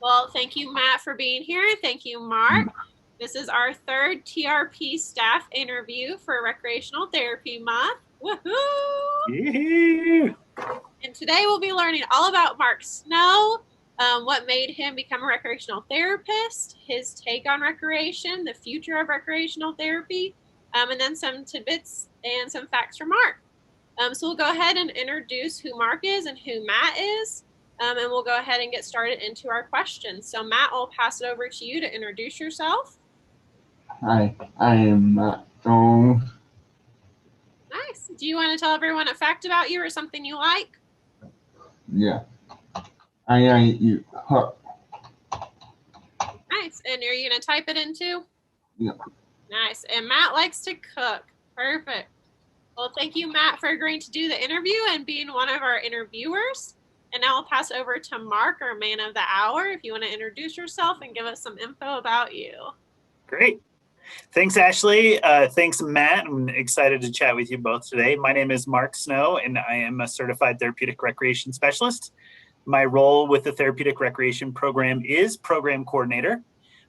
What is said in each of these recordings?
Well, thank you, Matt, for being here. Thank you, Mark. This is our third TRP staff interview for Recreational Therapy Month. Woohoo! Yeah. And today we'll be learning all about Mark Snow, what made him become a recreational therapist, his take on recreation, the future of recreational therapy, and then some tidbits and some facts from Mark. So we'll go ahead and introduce who Mark is and who Matt is, and we'll go ahead and get started into our questions. So Matt, I'll pass it over to you to introduce yourself. Hi, I am Matt Jones. Nice. Do you want to tell everyone a fact about you or something you like? Yeah, I like you. Nice. And are you going to type it in too? Yeah. Nice. And Matt likes to cook. Perfect. Well, thank you, Matt, for agreeing to do the interview and being one of our interviewers. And now I'll pass over to Mark, our man of the hour, if you want to introduce yourself and give us some info about you. Great. Thanks, Ashley. Thanks, Matt. I'm excited to chat with you both today. My name is Mark Snow, and I am a certified therapeutic recreation specialist. My role with the therapeutic recreation program is program coordinator.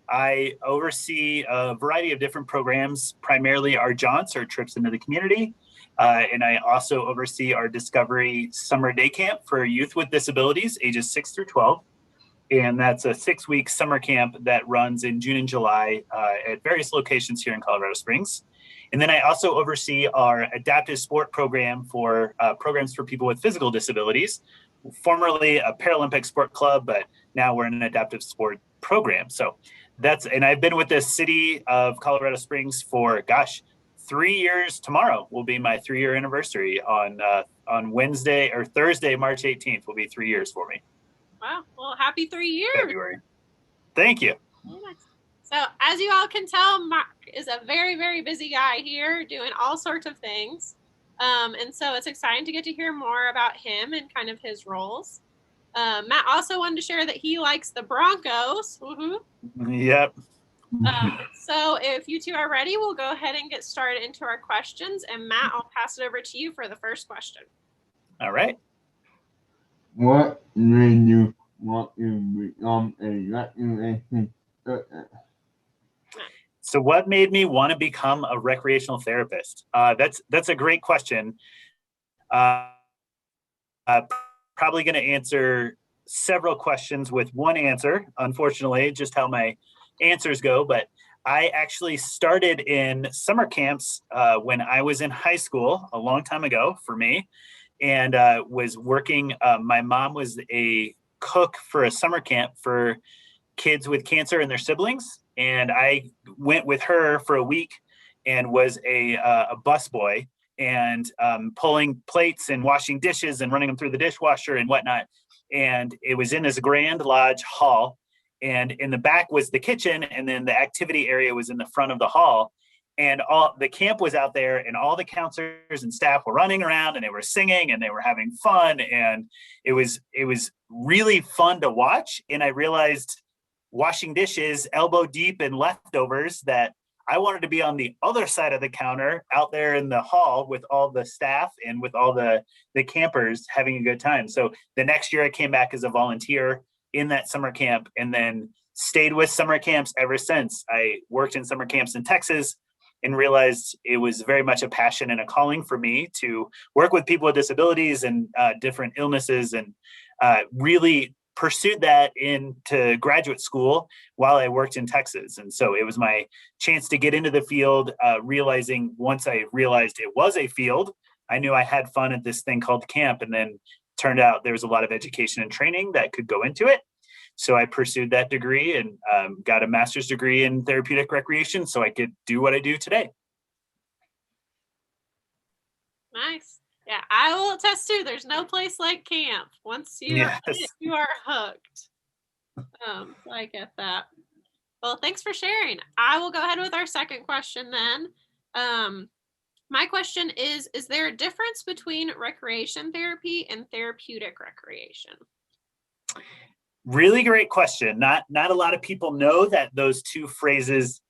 I oversee a variety of different programs, primarily our jaunts or trips into the community. And I also oversee our Discovery Summer Day Camp for youth with disabilities, ages 6 through 12. And that's a 6-week summer camp that runs in June and July at various locations here in Colorado Springs. And then I also oversee our adaptive sport program for programs for people with physical disabilities, formerly a Paralympic sport club, but now we're an adaptive sport program. So and I've been with the city of Colorado Springs for, 3 years. Tomorrow will be my 3-year anniversary on Wednesday or Thursday, March 18th will be 3 years for me. Wow. Well, happy 3 years. February. Thank you. So as you all can tell, Mark is a very, very busy guy here doing all sorts of things. And so it's exciting to get to hear more about him and kind of his roles. Matt also wanted to share that he likes the Broncos. Woohoo. Yep. So if you two are ready, we'll go ahead and get started into our questions. And Matt, I'll pass it over to you for the first question. All right. What made you want to become a recreation therapist? So what made me want to become a recreational therapist? That's a great question. Probably going to answer several questions with one answer, unfortunately, just how my answers go. But I actually started in summer camps when I was in high school a long time ago for me, and was working. My mom was a cook for a summer camp for kids with cancer and their siblings. And I went with her for a week and was a busboy and pulling plates and washing dishes and running them through the dishwasher and whatnot. And it was in this Grand Lodge hall. And in the back was the kitchen. And then the activity area was in the front of the hall. And all the camp was out there, and all the counselors and staff were running around, and they were singing and they were having fun. And it was really fun to watch. And I realized, washing dishes elbow deep in leftovers, that I wanted to be on the other side of the counter out there in the hall with all the staff and with all the campers having a good time. So the next year I came back as a volunteer in that summer camp, and then stayed with summer camps ever since. I worked in summer camps in Texas and realized it was very much a passion and a calling for me to work with people with disabilities and different illnesses, and really pursued that into graduate school while I worked in Texas. And so it was my chance to get into the field, realizing once I realized it was a field, I knew I had fun at this thing called camp. And then turned out there was a lot of education and training that could go into it. So I pursued that degree and got a master's degree in therapeutic recreation so I could do what I do today. Nice. Yeah, I will attest to, there's no place like camp. Once you are in it, you are hooked. So I get that. Well, thanks for sharing. I will go ahead with our second question then. My question is there a difference between recreation therapy and therapeutic recreation? Really great question. Not a lot of people know that those two phrases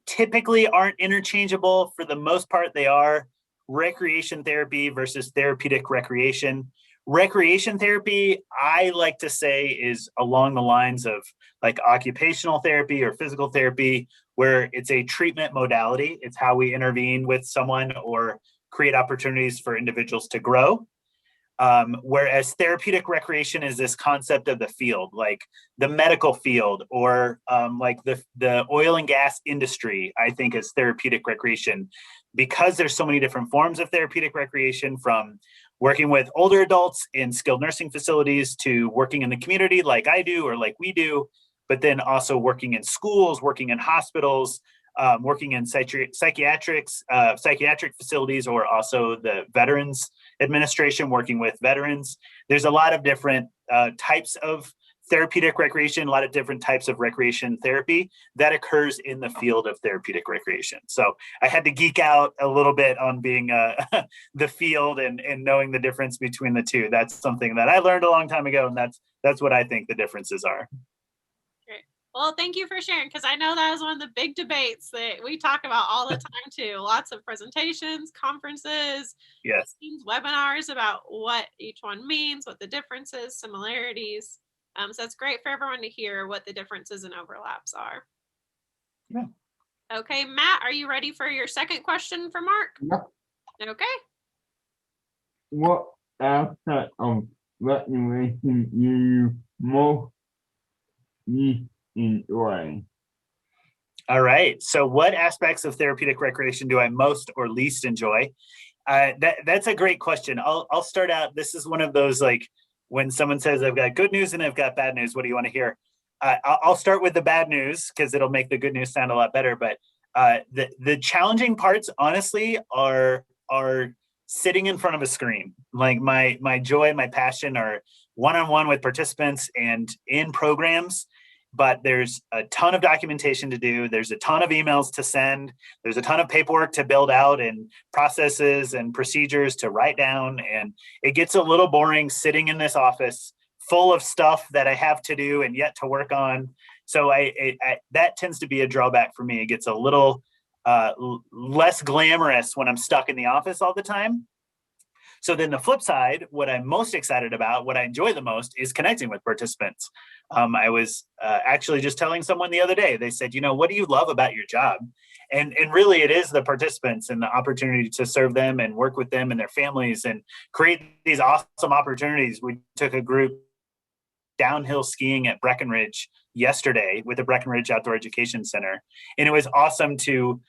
typically aren't interchangeable. For the most part, they are. Recreation therapy versus therapeutic recreation. Recreation therapy, I like to say, is along the lines of like occupational therapy or physical therapy, where it's a treatment modality. It's how we intervene with someone or create opportunities for individuals to grow. Whereas therapeutic recreation is this concept of the field, like the medical field or like the oil and gas industry, I think is therapeutic recreation because there's so many different forms of therapeutic recreation, from working with older adults in skilled nursing facilities to working in the community like I do or like we do, but then also working in schools, working in hospitals, working in psychiatric facilities, or also the Veterans Administration, working with veterans. There's a lot of different types of therapeutic recreation, a lot of different types of recreation therapy that occurs in the field of therapeutic recreation. So I had to geek out a little bit on being the field and knowing the difference between the two. That's something that I learned a long time ago, and that's what I think the differences are. Great. Well, thank you for sharing, because I know that was one of the big debates that we talk about all the time too. Lots of presentations, conferences, yes, webinars about what each one means, what the differences, similarities. So it's great for everyone to hear what the differences and overlaps are. Yeah. Okay, Matt, are you ready for your second question for Mark? Yep. Okay. What aspect of recreation do you most enjoy? All right. So what aspects of therapeutic recreation do I most or least enjoy? That's a great question. I'll start out. This is one of those, like, when someone says I've got good news and I've got bad news, what do you want to hear? I'll start with the bad news because it'll make the good news sound a lot better. But the challenging parts, honestly, are sitting in front of a screen. Like my joy, my passion are one-on-one with participants and in programs. But there's a ton of documentation to do. There's a ton of emails to send. There's a ton of paperwork to build out and processes and procedures to write down. And it gets a little boring sitting in this office full of stuff that I have to do and yet to work on. So that tends to be a drawback for me. It gets a little less glamorous when I'm stuck in the office all the time. So then the flip side, what I'm most excited about, what I enjoy the most, is connecting with participants. I was actually just telling someone the other day, they said, what do you love about your job? And really it is the participants and the opportunity to serve them and work with them and their families and create these awesome opportunities. We took a group downhill skiing at Breckenridge yesterday with the Breckenridge Outdoor Education Center. And it was awesome to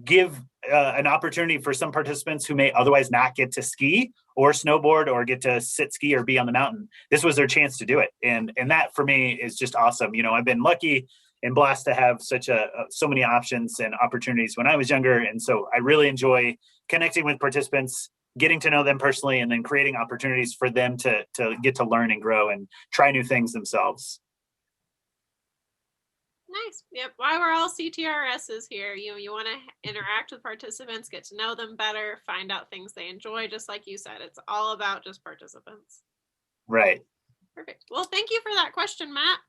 give an opportunity for some participants who may otherwise not get to ski or snowboard or get to sit ski or be on the mountain. This was their chance to do it. And that for me is just awesome. I've been lucky and blessed to have so many options and opportunities when I was younger. And so I really enjoy connecting with participants, getting to know them personally, and then creating opportunities for them to get to learn and grow and try new things themselves. Nice. Yep. Why we're all CTRSs here. You want to interact with participants, get to know them better, find out things they enjoy. Just like you said, it's all about just participants. Right. Perfect. Well, thank you for that question, Matt.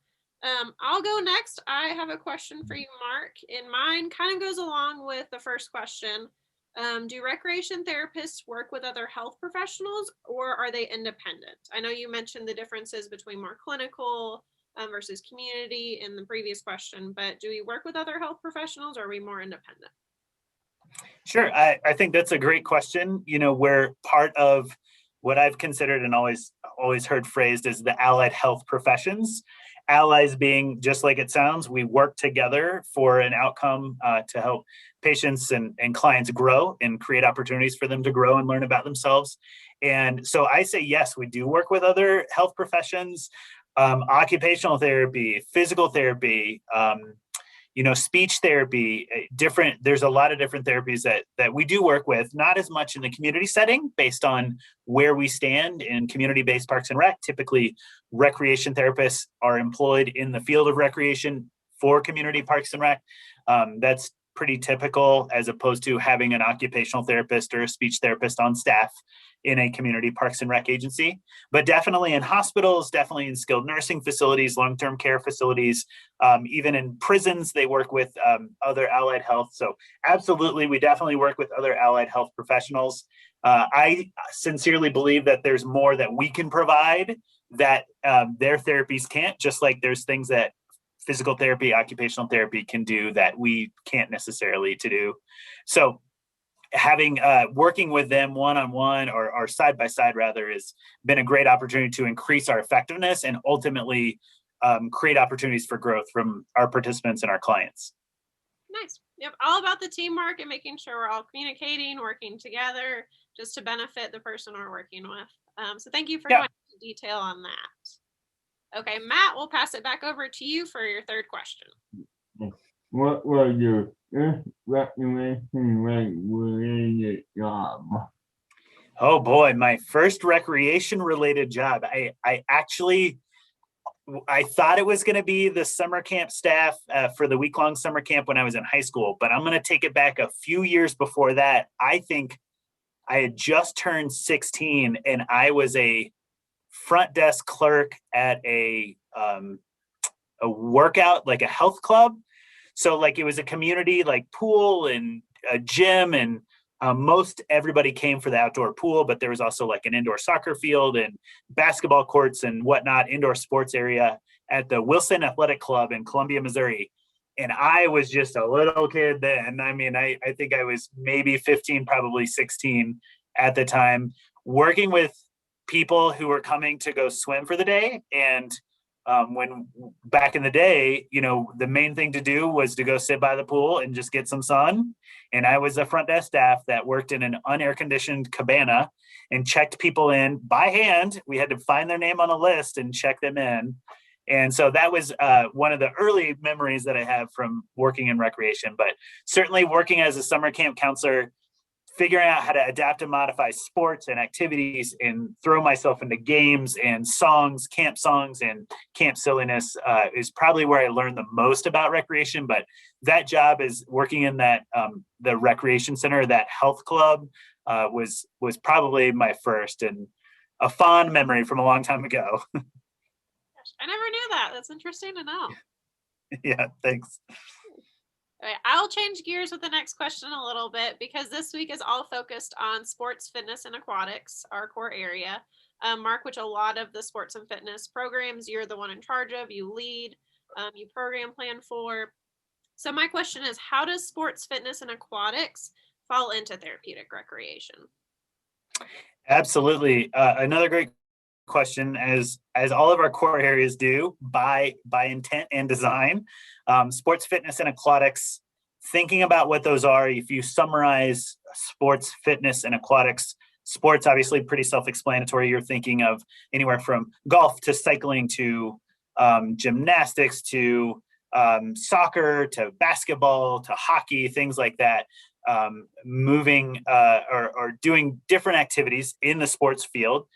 I'll go next. I have a question for you, Mark. And mine kind of goes along with the first question. Do recreation therapists work with other health professionals, or are they independent? I know you mentioned the differences between more clinical versus community in the previous question, but do we work with other health professionals, or are we more independent? Sure. I think that's a great question. We're part of what I've considered and always heard phrased as the allied health professions. Allies being, just like it sounds, we work together for an outcome to help patients and clients grow and create opportunities for them to grow and learn about themselves. And so I say, yes, we do work with other health professions. Occupational therapy, physical therapy, speech therapy, there's a lot of different therapies that we do work with, not as much in the community setting based on where we stand in community-based parks and rec. Typically, recreation therapists are employed in the field of recreation for community parks and rec. That's pretty typical, as opposed to having an occupational therapist or a speech therapist on staff in a community parks and rec agency. But definitely in hospitals, definitely in skilled nursing facilities, long-term care facilities, even in prisons, they work with other allied health. So absolutely, we definitely work with other allied health professionals. I sincerely believe that there's more that we can provide that their therapies can't, just like there's things that physical therapy, occupational therapy can do that we can't necessarily to do. So having working with them one-on-one or side-by-side rather has been a great opportunity to increase our effectiveness and ultimately create opportunities for growth from our participants and our clients. Nice. Yep. All about the teamwork and making sure we're all communicating, working together just to benefit the person we're working with. So thank you for going into detail on that. Okay, Matt, we'll pass it back over to you for your third question. What was your recreation-related job? Oh boy, my first recreation-related job. I thought it was going to be the summer camp staff for the week-long summer camp when I was in high school, but I'm going to take it back a few years before that. I think I had just turned 16 and I was a front desk clerk at a workout, like a health club. So like it was a community like pool and a gym, and most everybody came for the outdoor pool, but there was also like an indoor soccer field and basketball courts and whatnot, indoor sports area at the Wilson Athletic Club in Columbia, Missouri. And I was just a little kid then. I mean, I think I was maybe 15, probably 16 at the time, working with people who were coming to go swim for the day. And when back in the day, you know, the main thing to do was to go sit by the pool and just get some sun. And I was a front desk staff that worked in an unair conditioned cabana and checked people in by hand. We had to find their name on a list and check them in. And so that was one of the early memories that I have from working in recreation, but certainly working as a summer camp counselor, figuring out how to adapt and modify sports and activities and throw myself into games and songs, camp songs and camp silliness is probably where I learned the most about recreation. But that job is working in that the recreation center, that health club was probably my first and a fond memory from a long time ago. I never knew that. That's interesting to know. Yeah, thanks. Okay, I'll change gears with the next question a little bit because this week is all focused on sports, fitness, and aquatics, our core area. Mark, which a lot of the sports and fitness programs you're the one in charge of, you lead, you program plan for. So my question is, how does sports, fitness, and aquatics fall into therapeutic recreation? Absolutely. Another great question, as all of our core areas do by intent and design. Sports, fitness, and aquatics, thinking about what those are, if you summarize sports, fitness, and aquatics, sports, obviously pretty self-explanatory. You're thinking of anywhere from golf to cycling to gymnastics to soccer to basketball to hockey, things like that. Moving or doing different activities in the sports field.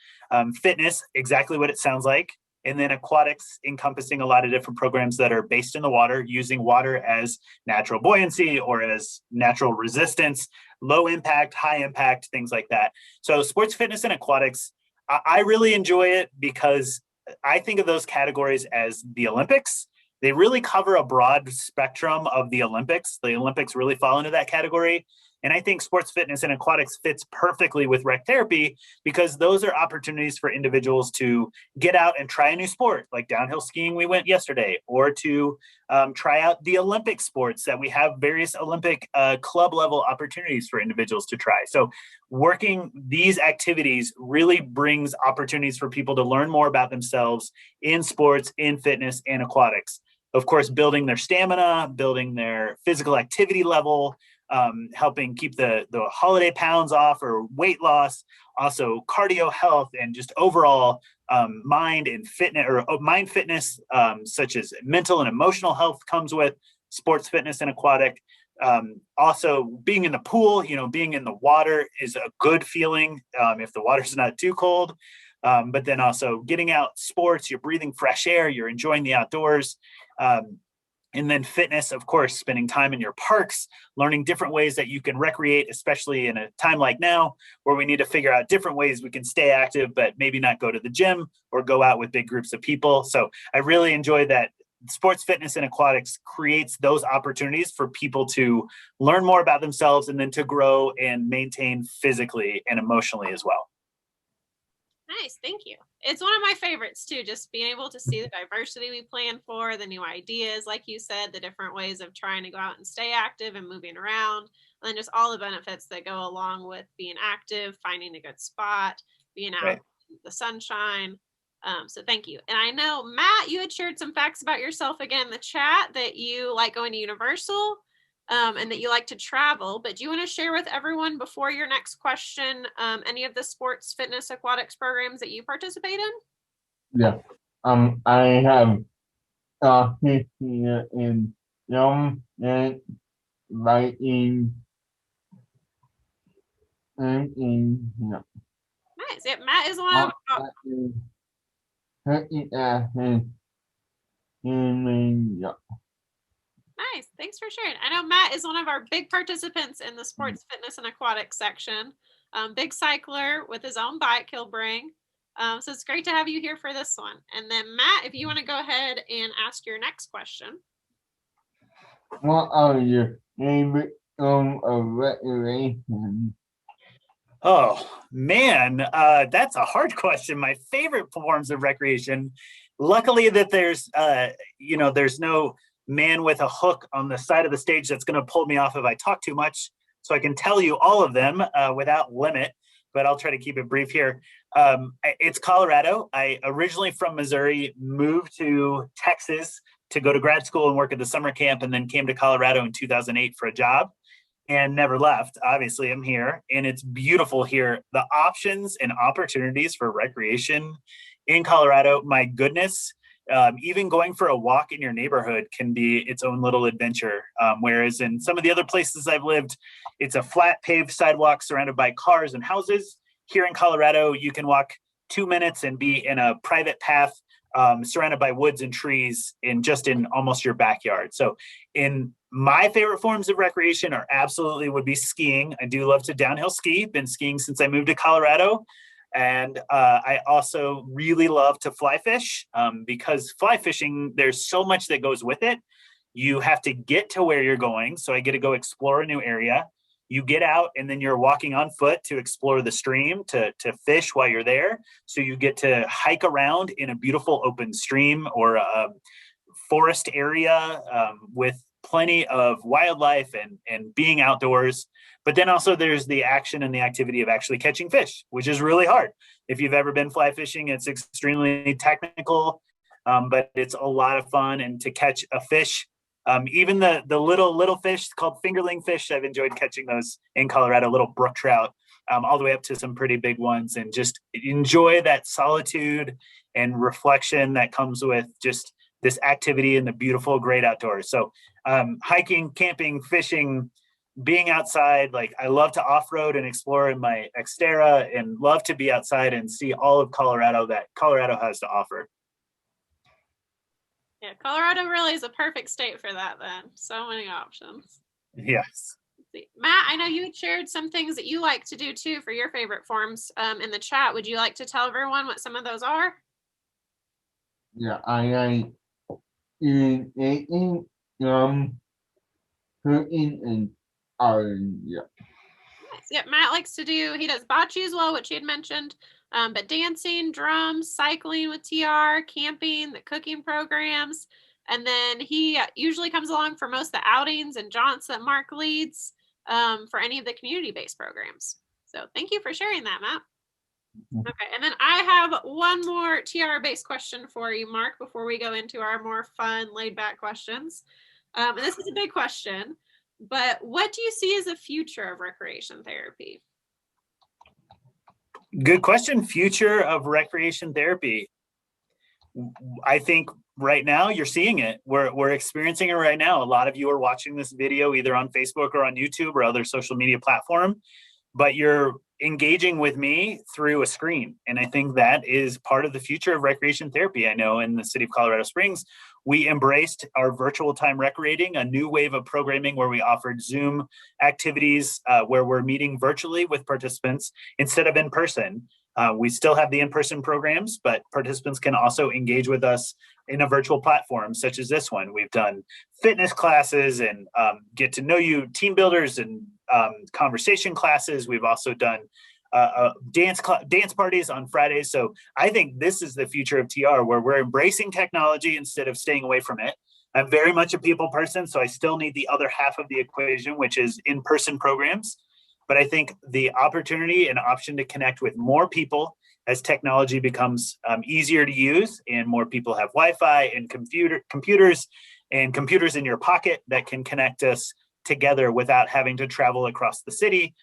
Fitness, exactly what it sounds like. And then aquatics, encompassing a lot of different programs that are based in the water, using water as natural buoyancy or as natural resistance, low impact, high impact, things like that. So sports, fitness, and aquatics, I really enjoy it because I think of those categories as the Olympics. They really cover a broad spectrum of the Olympics. The Olympics really fall into that category. And I think sports, fitness, and aquatics fits perfectly with rec therapy because those are opportunities for individuals to get out and try a new sport, like downhill skiing we went yesterday, or to try out the Olympic sports that we have various Olympic club level opportunities for individuals to try. So working these activities really brings opportunities for people to learn more about themselves in sports, in fitness, and aquatics. Of course, building their stamina, building their physical activity level, helping keep the holiday pounds off or weight loss, also cardio health and just overall mind and fitness or mind fitness, such as mental and emotional health comes with sports, fitness, and aquatic. Also being in the pool, being in the water is a good feeling if the water's not too cold. But then also getting out sports, you're breathing fresh air, you're enjoying the outdoors. And then fitness, of course, spending time in your parks, learning different ways that you can recreate, especially in a time like now where we need to figure out different ways we can stay active, but maybe not go to the gym or go out with big groups of people. So I really enjoy that sports, fitness, and aquatics creates those opportunities for people to learn more about themselves and then to grow and maintain physically and emotionally as well. Nice, thank you. It's one of my favorites too, just being able to see the diversity we plan for, the new ideas, like you said, the different ways of trying to go out and stay active and moving around, and just all the benefits that go along with being active, finding a good spot, being out Right. in the sunshine. So thank you. And I know, Matt, you had shared some facts about yourself again in the chat, that you like going to Universal, and that you like to travel. But do you want to share with everyone before your next question any of the sports, fitness, aquatics programs that you participate in? Yeah. I have started here in film and writing and in yeah. Nice. Yeah, Matt is one of Yeah. nice. Thanks for sharing. I know Matt is one of our big participants in the sports, fitness, and aquatics section. Big cycler with his own bike he'll bring. So it's great to have you here for this one. And then Matt, if you want to go ahead and ask your next question. What are your favorite forms of recreation? Oh man, that's a hard question. My favorite forms of recreation. Luckily, that there's there's no man with a hook on the side of the stage that's going to pull me off if I talk too much. So I can tell you all of them without limit, but I'll try to keep it brief here. It's Colorado. I originally from Missouri, moved to Texas to go to grad school and work at the summer camp, and then came to Colorado in 2008 for a job. And never left. Obviously, I'm here, and it's beautiful here. The options and opportunities for recreation in Colorado, my goodness, even going for a walk in your neighborhood can be its own little adventure. Whereas in some of the other places I've lived, it's a flat paved sidewalk surrounded by cars and houses. Here in Colorado, you can walk 2 minutes and be in a private path surrounded by woods and trees in almost your backyard. So in my favorite forms of recreation are absolutely would be skiing. I do love to downhill ski. Been skiing since I moved to Colorado. And I also really love to fly fish because fly fishing, there's so much that goes with it. You have to get to where you're going. So I get to go explore a new area. You get out and then you're walking on foot to explore the stream, to fish while you're there. So you get to hike around in a beautiful open stream or a forest area with plenty of wildlife and being outdoors. But then also there's the action and the activity of actually catching fish, which is really hard. If you've ever been fly fishing, it's extremely technical, but it's a lot of fun. And to catch a fish, even the little fish called fingerling fish, I've enjoyed catching those in Colorado, little brook trout, all the way up to some pretty big ones, and just enjoy that solitude and reflection that comes with just this activity in the beautiful, great outdoors. So hiking, camping, fishing, being outside, like I love to off-road and explore in my Xterra and love to be outside and see all of Colorado that Colorado has to offer. Yeah, Colorado really is a perfect state for that then. So many options. Yes. Matt, I know you had shared some things that you like to do too for your favorite forms in the chat. Would you like to tell everyone what some of those are? Yeah, I like eating, cooking, and iron. Yeah. Nice. Yeah, Matt likes to do, he does bocce as well, which he had mentioned, but dancing, drums, cycling with TR, camping, the cooking programs. And then he usually comes along for most of the outings and jaunts that Mark leads for any of the community-based programs. So thank you for sharing that, Matt. Okay, and then I have one more TR-based question for you, Mark, before we go into our more fun, laid-back questions. And this is a big question, but what do you see as the future of recreation therapy? Good question. Future of recreation therapy. I think right now you're seeing it. We're experiencing it right now. A lot of you are watching this video either on Facebook or on YouTube or other social media platform, but you're engaging with me through a screen. And I think that is part of the future of recreation therapy. I know in the city of Colorado Springs, we embraced our virtual time recreating, a new wave of programming where we offered Zoom activities where we're meeting virtually with participants instead of in person. We still have the in-person programs, but participants can also engage with us in a virtual platform such as this one. We've done fitness classes and get to know you team builders and conversation classes. We've also done dance parties on Fridays. So I think this is the future of TR, where we're embracing technology instead of staying away from it. I'm very much a people person, so I still need the other half of the equation, which is in-person programs. But I think the opportunity and option to connect with more people as technology becomes easier to use and more people have Wi-Fi and computers in your pocket that can connect us together without having to travel across the city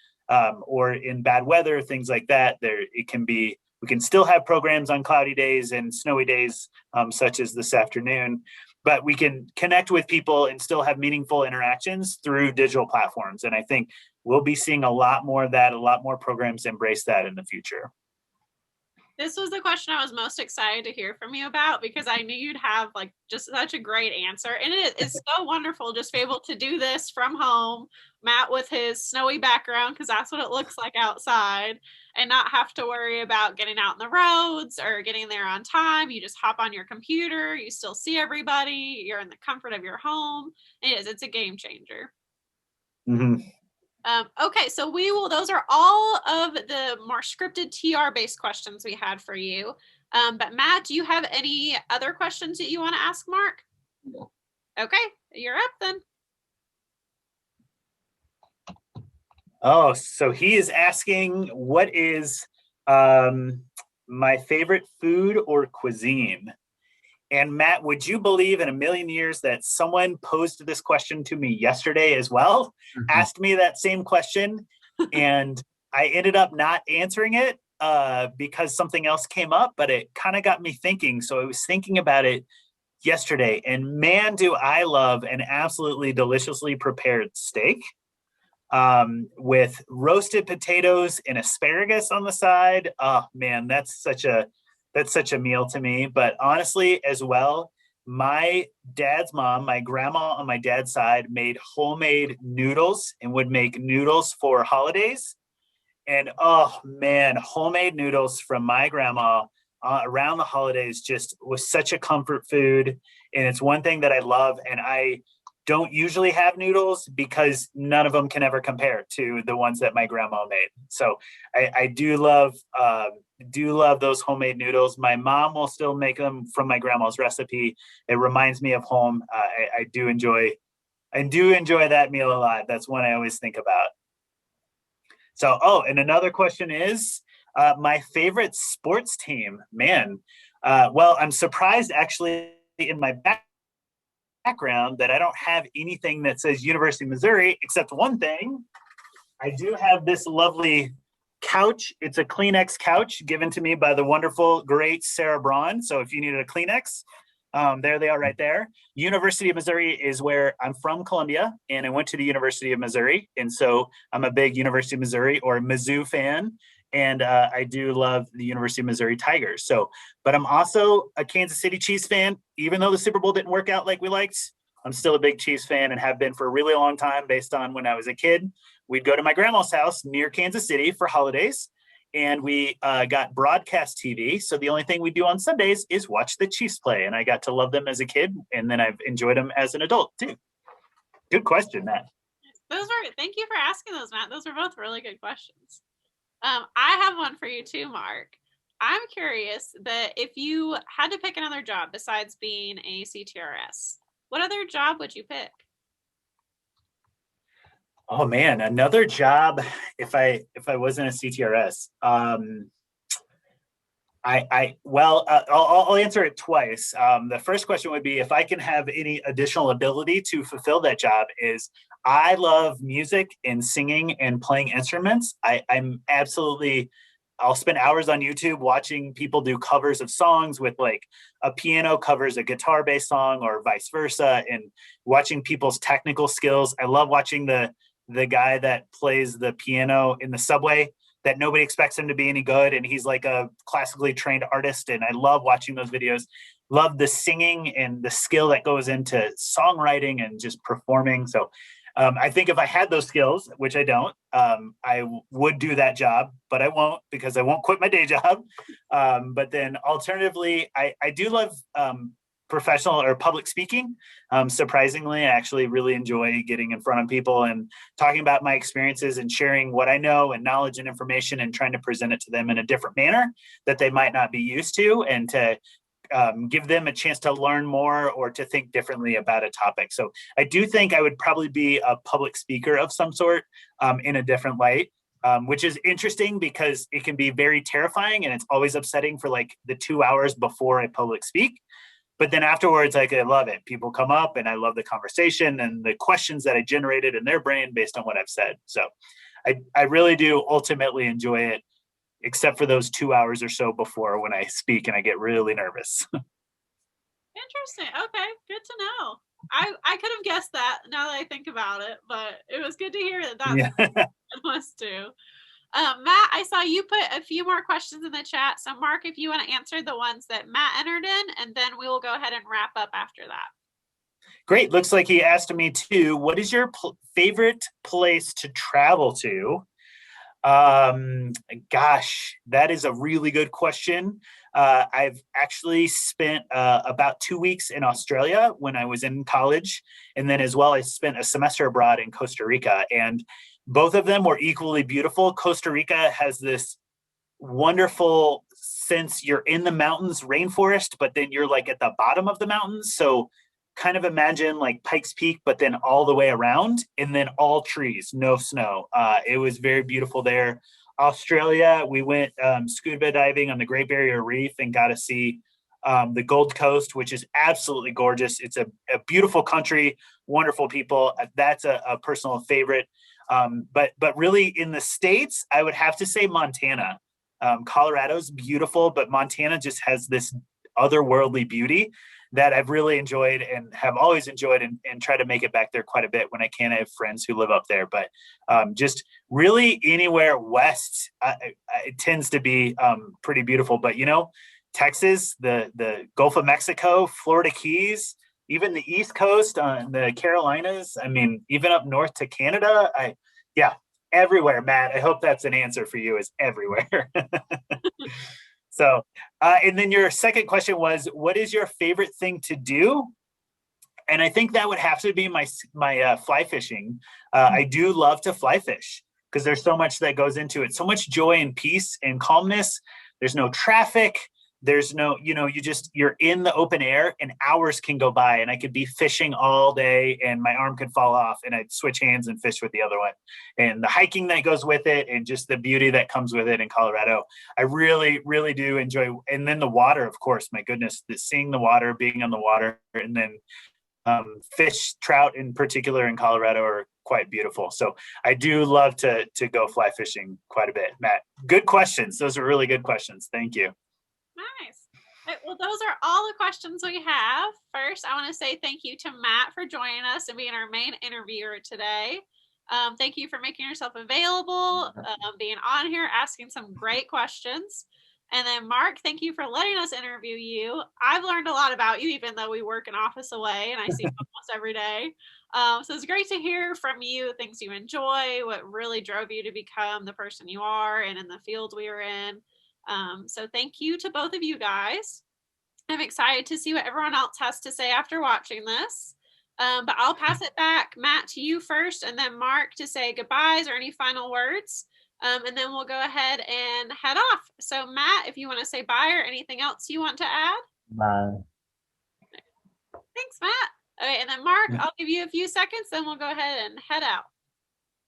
or in bad weather, things like that. We can still have programs on cloudy days and snowy days, such as this afternoon, but we can connect with people and still have meaningful interactions through digital platforms. And I think we'll be seeing a lot more of that, a lot more programs embrace that in the future. This was the question I was most excited to hear from you about, because I knew you'd have like just such a great answer. And it's so wonderful just to be able to do this from home, Matt with his snowy background, because that's what it looks like outside, and not have to worry about getting out in the roads or getting there on time. You just hop on your computer, you still see everybody, you're in the comfort of your home. It's a game changer. Mm-hmm. Okay, so those are all of the more scripted TR-based questions we had for you. But Matt, do you have any other questions that you want to ask Mark? No. Okay, you're up then. Oh, so he is asking, what is my favorite food or cuisine? And Matt, would you believe in a million years that someone posed this question to me yesterday as well, asked me that same question, and I ended up not answering it because something else came up, but it kind of got me thinking. So I was thinking about it yesterday, and man, do I love an absolutely deliciously prepared steak with roasted potatoes and asparagus on the side. Oh man, that's such a meal to me. But honestly, as well, my dad's mom, my grandma on my dad's side, made homemade noodles and would make noodles for holidays. And oh man, homemade noodles from my grandma around the holidays just was such a comfort food. And it's one thing that I love. And I don't usually have noodles because none of them can ever compare to the ones that my grandma made. So I do love those homemade noodles. My mom will still make them from my grandma's recipe. It reminds me of home. I do enjoy that meal a lot. That's one I always think about. So, and another question is my favorite sports team. Man, well, I'm surprised actually in my background that I don't have anything that says University of Missouri, except one thing. I do have this lovely couch. It's a Kleenex couch given to me by the wonderful, great Sarah Braun. So if you needed a Kleenex, there they are right there. University of Missouri is where I'm from, Columbia, and I went to the University of Missouri. And so I'm a big University of Missouri or Mizzou fan. And I do love the University of Missouri Tigers. So, but I'm also a Kansas City Chiefs fan. Even though the Super Bowl didn't work out like we liked, I'm still a big Chiefs fan and have been for a really long time based on when I was a kid. We'd go to my grandma's house near Kansas City for holidays, and we got broadcast TV. So the only thing we do on Sundays is watch the Chiefs play. And I got to love them as a kid, and then I've enjoyed them as an adult too. Good question, Matt. Thank you for asking those, Matt. Those were both really good questions. I have one for you too, Mark. I'm curious that if you had to pick another job besides being a CTRS, what other job would you pick? Oh man, another job if I wasn't a CTRS. I'll answer it twice. The first question would be if I can have any additional ability to fulfill that job is I love music and singing and playing instruments. I'll spend hours on YouTube watching people do covers of songs with like a piano covers a guitar based song or vice versa, and watching people's technical skills. I love watching the guy that plays the piano in the subway that nobody expects him to be any good. And he's like a classically trained artist. And I love watching those videos, love the singing and the skill that goes into songwriting and just performing. So I think if I had those skills, which I don't, I would do that job, but I won't because I won't quit my day job. But then alternatively, I do love professional or public speaking. Surprisingly, I actually really enjoy getting in front of people and talking about my experiences and sharing what I know and knowledge and information and trying to present it to them in a different manner that they might not be used to, and to give them a chance to learn more or to think differently about a topic. So I do think I would probably be a public speaker of some sort in a different light, which is interesting because it can be very terrifying and it's always upsetting for like the 2 hours before I public speak. But then afterwards, like, I love it. People come up and I love the conversation and the questions that I generated in their brain based on what I've said. So I really do ultimately enjoy it, except for those 2 hours or so before when I speak and I get really nervous. Interesting. Okay, good to know. I could have guessed that now that I think about it, but it was good to hear that that's Yeah. us too. Matt, I saw you put a few more questions in the chat. So Mark, if you want to answer the ones that Matt entered in, and then we will go ahead and wrap up after that. Great. Looks like he asked me too. What is your favorite place to travel to? Gosh, that is a really good question. I've actually spent about 2 weeks in Australia when I was in college. And then as well, I spent a semester abroad in Costa Rica, and both of them were equally beautiful. Costa Rica has this wonderful sense you're in the mountains, rainforest, but then you're like at the bottom of the mountains. So kind of imagine like Pikes Peak, but then all the way around, and then all trees, no snow. It was very beautiful there. Australia, we went scuba diving on the Great Barrier Reef and got to see the Gold Coast, which is absolutely gorgeous. It's a beautiful country, wonderful people. That's a personal favorite. But really in the States, I would have to say Montana. Colorado's beautiful, but Montana just has this otherworldly beauty that I've really enjoyed and have always enjoyed, and try to make it back there quite a bit when I can. I have friends who live up there, but just really anywhere west, it tends to be pretty beautiful. But, you know, Texas, the Gulf of Mexico, Florida Keys, even the East Coast, the Carolinas, I mean, even up north to Canada, everywhere, Matt. I hope that's an answer for you, is everywhere. So, and then your second question was, what is your favorite thing to do? And I think that would have to be my fly fishing. I do love to fly fish because there's so much that goes into it. So much joy and peace and calmness. There's no traffic. There's no, you're in the open air and hours can go by, and I could be fishing all day and my arm could fall off and I'd switch hands and fish with the other one. And the hiking that goes with it and just the beauty that comes with it in Colorado, I really, really do enjoy. And then the water, of course, my goodness, seeing the water, being on the water, and then fish, trout in particular in Colorado are quite beautiful. So I do love to go fly fishing quite a bit. Matt, good questions. Those are really good questions. Thank you. Nice. Well, those are all the questions we have. First, I want to say thank you to Matt for joining us and being our main interviewer today. Thank you for making yourself available, being on here, asking some great questions. And then Mark, thank you for letting us interview you. I've learned a lot about you, even though we work an office away and I see you almost every day. So it's great to hear from you, things you enjoy, what really drove you to become the person you are and in the field we are in. So thank you to both of you guys. I'm excited to see what everyone else has to say after watching this. But I'll pass it back, Matt, to you first, and then Mark to say goodbyes or any final words. And then we'll go ahead and head off. So Matt, if you want to say bye or anything else you want to add. Bye. Thanks, Matt. Okay, and then Mark, I'll give you a few seconds, then we'll go ahead and head out.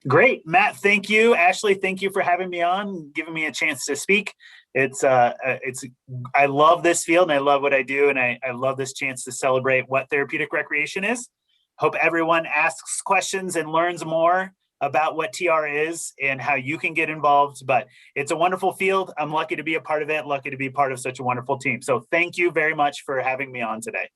Great. Matt, thank you. Ashley, thank you for having me on, giving me a chance to speak. I love this field and I love what I do. And I love this chance to celebrate what therapeutic recreation is. Hope everyone asks questions and learns more about what TR is and how you can get involved. But it's a wonderful field. I'm lucky to be a part of it, lucky to be part of such a wonderful team. So thank you very much for having me on today.